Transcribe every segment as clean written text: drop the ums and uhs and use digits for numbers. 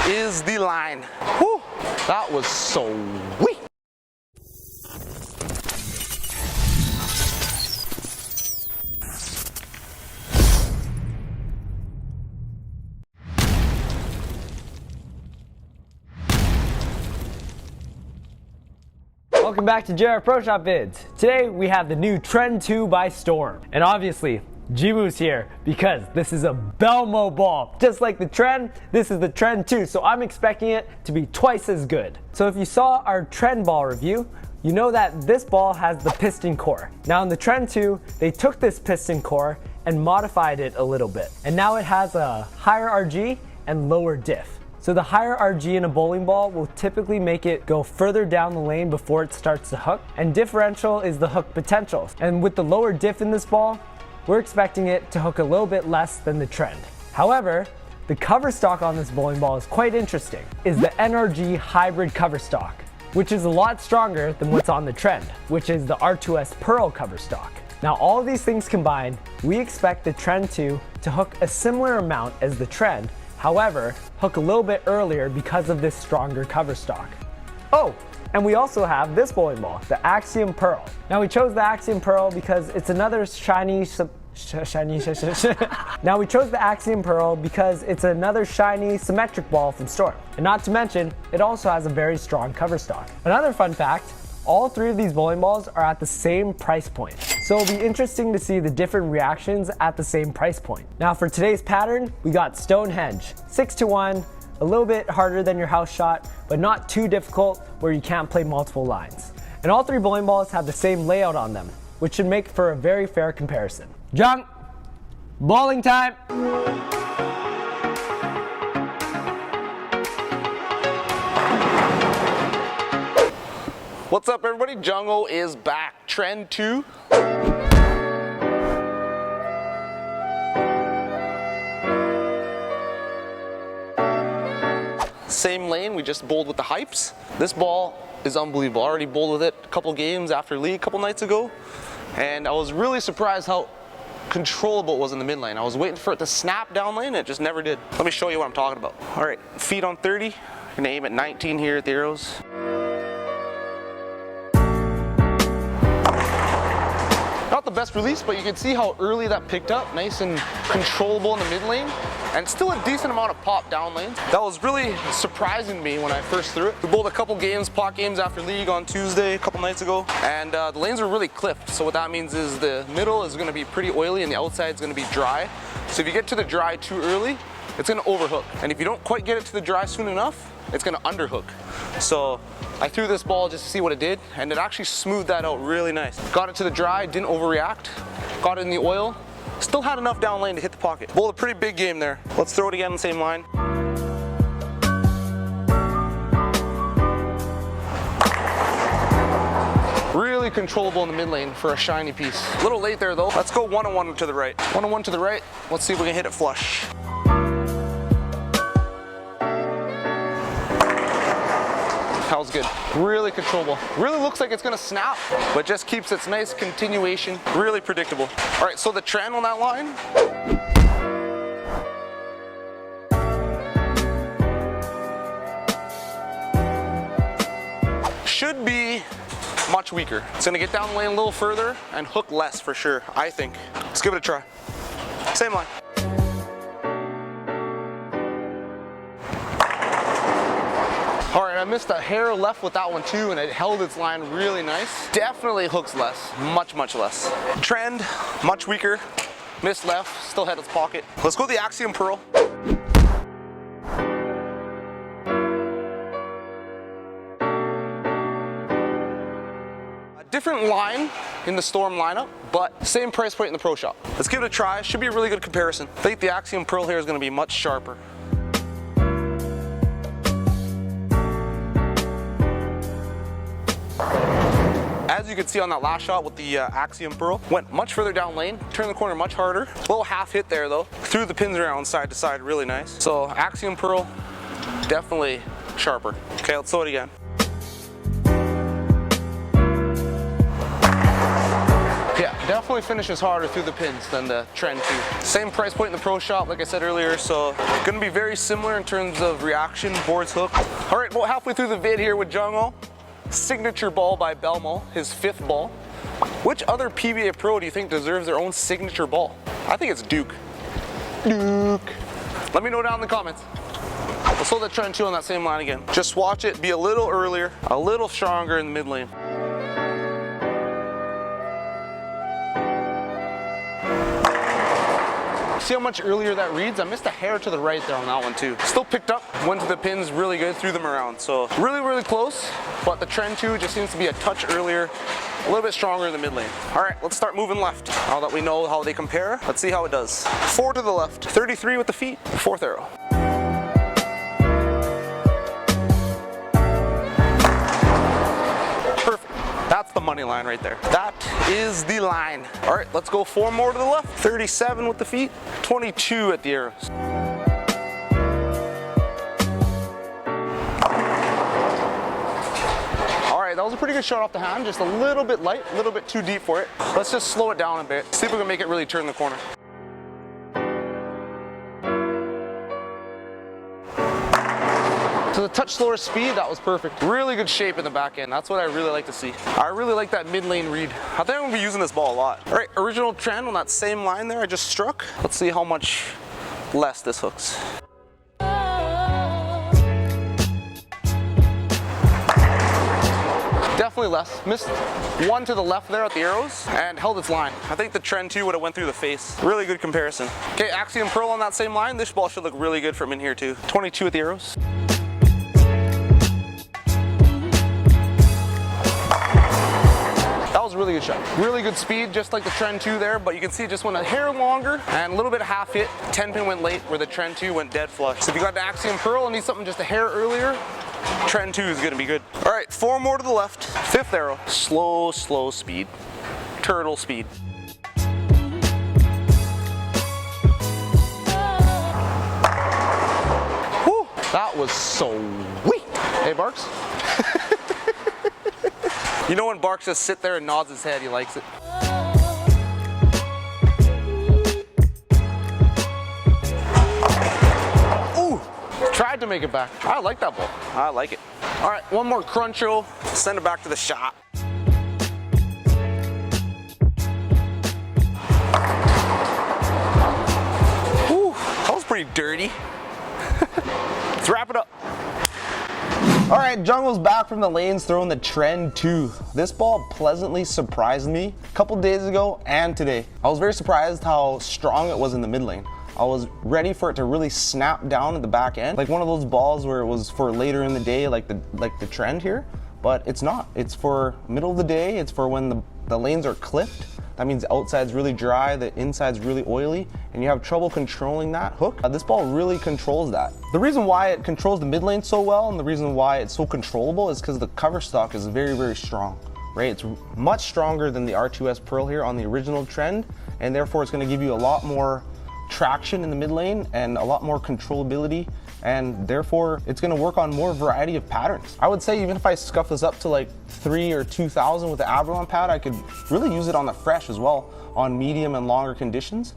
is the line. Whew, that was so sweet. Welcome back to JR Pro Shop Vids. Today we have the new Trend 2 by Storm. And obviously, Jimu's here because this is a BELMO ball. Just like the Trend, this is the Trend 2, so I'm expecting it to be twice as good. So if you saw our Trend ball review, you know that this ball has the piston core. Now in the Trend 2, they took this piston core and modified it a little bit. And now it has a higher RG and lower diff. So the higher RG in a bowling ball will typically make it go further down the lane before it starts to hook, and differential is the hook potential. And with the lower diff in this ball, we're expecting it to hook a little bit less than the Trend. However, the cover stock on this bowling ball is quite interesting. Is the NRG hybrid cover stock, which is a lot stronger than what's on the Trend, which is the R2S Pearl cover stock. Now all of these things combined, we expect the Trend 2 to hook a similar amount as the Trend, however, hook a little bit earlier because of this stronger cover stock. Oh, and we also have this bowling ball, the Axiom Pearl. Now we chose the Axiom Pearl because it's another shiny Now we chose the Axiom Pearl because it's another shiny symmetric ball from Storm. And not to mention, it also has a very strong cover stock. Another fun fact, all three of these bowling balls are at the same price point. So it'll be interesting to see the different reactions at the same price point. Now for today's pattern, we got Stonehenge, 6-1, a little bit harder than your house shot, but not too difficult where you can't play multiple lines. And all three bowling balls have the same layout on them, which should make for a very fair comparison. Junk, bowling time. What's up everybody, Jungo is back. Trend 2. Same lane, we just bowled with the hypes. This ball is unbelievable. I already bowled with it a couple games after league a couple nights ago, and I was really surprised how controllable it was in the mid lane. I was waiting for it to snap down lane and it just never did. Let me show you what I'm talking about. All right, feet on 30. I'm gonna aim at 19 here at the arrows. Not the best release, but you can see how early that picked up. Nice and controllable in the mid lane, and still a decent amount of pop down lane. That was really surprising to me when I first threw it. We bowled a couple games, pot games after league on Tuesday, a couple nights ago, and the lanes were really clipped. So what that means is the middle is gonna be pretty oily and the outside is gonna be dry. So if you get to the dry too early, it's gonna overhook. And if you don't quite get it to the dry soon enough, it's gonna underhook. So I threw this ball just to see what it did, and it actually smoothed that out really nice. Got it to the dry, didn't overreact, got it in the oil, still had enough down lane to hit the pocket. Bowled a pretty big game there. Let's throw it again on the same line. Really controllable in the mid lane for a shiny piece. A little late there though. Let's go 1-on-1 to the right. 1-on-1 to the right. Let's see if we can hit it flush. That was good. Really controllable. Really looks like it's gonna snap, but just keeps its nice continuation. Really predictable. All right, so the trend on that line. Should be much weaker. It's gonna get down the lane a little further and hook less for sure, I think. Let's give it a try. Same line. All right, I missed a hair left with that one too, and it held its line really nice. Definitely hooks less, much less. Trend, much weaker. Missed left, still had its pocket. Let's go the Axiom Pearl. A different line in the Storm lineup, but same price point in the Pro Shop. Let's give it a try, should be a really good comparison. I think the Axiom Pearl here is gonna be much sharper. As you can see on that last shot with the Axiom Pearl, went much further down lane, turned the corner much harder. A little half hit there though. Threw the pins around side to side really nice. So Axiom Pearl, definitely sharper. Okay, let's throw it again. Yeah, definitely finishes harder through the pins than the Trend 2. Same price point in the pro shop, like I said earlier, so gonna be very similar in terms of reaction, boards hooked. All right, about halfway through the vid here with Jungo. Signature ball by Belmo, his 5th ball. Which other PBA pro do you think deserves their own signature ball? I think it's Duke. Duke. Let me know down in the comments. Let's hold that Trend 2 on that same line again. Just watch it be a little earlier, a little stronger in the mid lane. See how much earlier that reads? I missed a hair to the right there on that one too. Still picked up, went to the pins really good, threw them around. So really, really close, but the Trend 2 just seems to be a touch earlier, a little bit stronger in the mid lane. All right, let's start moving left. Now that we know how they compare, let's see how it does. 4 to the left, 33 with the feet, 4th arrow. Perfect. That's the money line right there. That is the line. All right, let's go 4 more to the left. 37 with the feet, 22 at the arrows. All right, that was a pretty good shot off the hand, just a little bit light, a little bit too deep for it. Let's just slow it down a bit, see if we can make it really turn the corner. So the touch slower speed, that was perfect. Really good shape in the back end. That's what I really like to see. I really like that mid lane read. I think I'm gonna be using this ball a lot. All right, original Trend on that same line there I just struck. Let's see how much less this hooks. Definitely less. Missed 1 to the left there at the arrows and held its line. I think the Trend 2 would have went through the face. Really good comparison. Okay, Axiom Pearl on that same line. This ball should look really good from in here too. 22 at the arrows. That was a really good shot. Really good speed, just like the Trend 2 there, but you can see it just went a hair longer and a little bit half hit. 10 pin went late where the Trend 2 went dead flush. So if you got an Axiom Pearl and need something just a hair earlier, Trend 2 is gonna be good. All right, 4 more to the left. 5th arrow. Slow, slow speed. Turtle speed. Whew, that was sweet. Hey, Barks. You know when Barks just sit there and nods his head, he likes it. Ooh, tried to make it back. I like that ball. I like it. All right, one more cruncho. Send it back to the shot. Ooh, that was pretty dirty. Let's wrap it up. All right, Jungo's back from the lanes throwing the Trend 2. This ball pleasantly surprised me a couple days ago and today. I was very surprised how strong it was in the mid lane. I was ready for it to really snap down at the back end, like one of those balls where it was for later in the day, like the Trend here, but it's not. It's for middle of the day. It's for when the lanes are clipped. That means the outside's really dry, the inside's really oily, and you have trouble controlling that hook. This ball really controls that. The reason why it controls the mid lane so well and the reason why it's so controllable is because the cover stock is very, very strong, right? It's much stronger than the R2S Pearl here on the original Trend, and therefore it's gonna give you a lot more traction in the mid lane and a lot more controllability, and therefore it's going to work on more variety of patterns. I would say even if I scuff this up to like 3 or 2,000 with the Avalon pad, I could really use it on the fresh as well on medium and longer conditions,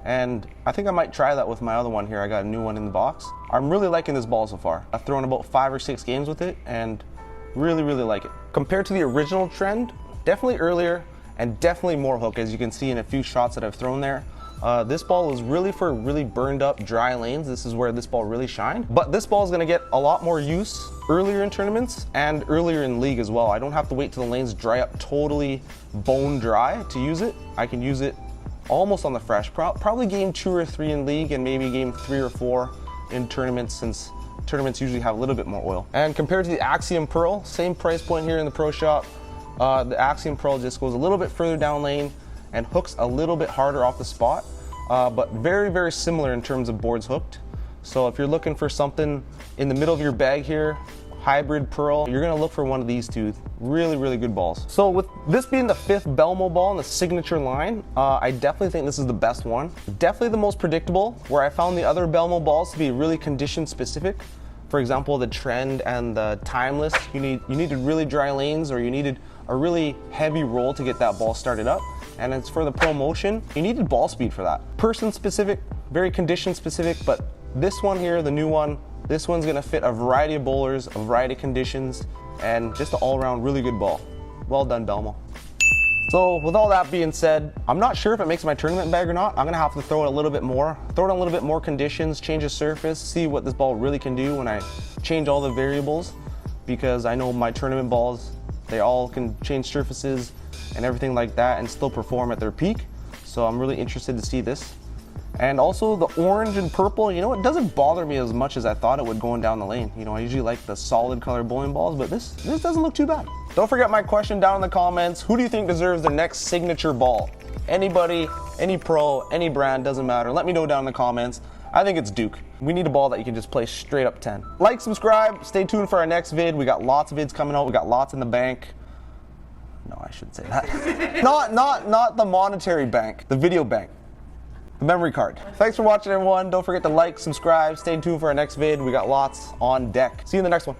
and I think I might try that with my other one here. I got a new one in the box. I'm really liking this ball so far. I've thrown about 5 or 6 games with it and really, really like it. Compared to the original Trend, definitely earlier and definitely more hook, as you can see in a few shots that I've thrown there. This ball is really for really burned up dry lanes. This is where this ball really shined. But this ball is gonna get a lot more use earlier in tournaments and earlier in league as well. I don't have to wait till the lanes dry up totally bone dry to use it. I can use it almost on the fresh, probably game 2 or 3 in league and maybe game 3 or 4 in tournaments, since tournaments usually have a little bit more oil. And compared to the Axiom Pearl, same price point here in the pro shop, the Axiom Pearl just goes a little bit further down lane and hooks a little bit harder off the spot, but very, very similar in terms of boards hooked. So if you're looking for something in the middle of your bag here, hybrid Pearl, you're gonna look for one of these two. Really, really good balls. So with this being the 5th Belmo ball in the signature line, I definitely think this is the best one. Definitely the most predictable, where I found the other Belmo balls to be really condition specific. For example, the Trend and the Timeless, you needed really dry lanes, or you needed a really heavy roll to get that ball started up. And it's for the pro motion, you needed ball speed for that. Person specific, very condition specific, but this one here, the new one, this one's gonna fit a variety of bowlers, a variety of conditions, and just an all-around really good ball. Well done, Belmo. So with all that being said, I'm not sure if it makes my tournament bag or not. I'm gonna have to throw it a little bit more, throw it on a little bit more conditions, change the surface, see what this ball really can do when I change all the variables, because I know my tournament balls, they all can change surfaces and everything like that and still perform at their peak. So I'm really interested to see this. And also the orange and purple, you know, it doesn't bother me as much as I thought it would going down the lane. You know, I usually like the solid color bowling balls, but this doesn't look too bad. Don't forget my question down in the comments. Who do you think deserves the next signature ball? Anybody, any pro, any brand, doesn't matter. Let me know down in the comments. I think it's Duke. We need a ball that you can just play straight up 10. Like, subscribe, stay tuned for our next vid. We got lots of vids coming out. We got lots in the bank. No, I shouldn't say that. not the monetary bank, the video bank. The memory card. Thanks for watching, everyone. Don't forget to like, subscribe, stay tuned for our next vid. We got lots on deck. See you in the next one.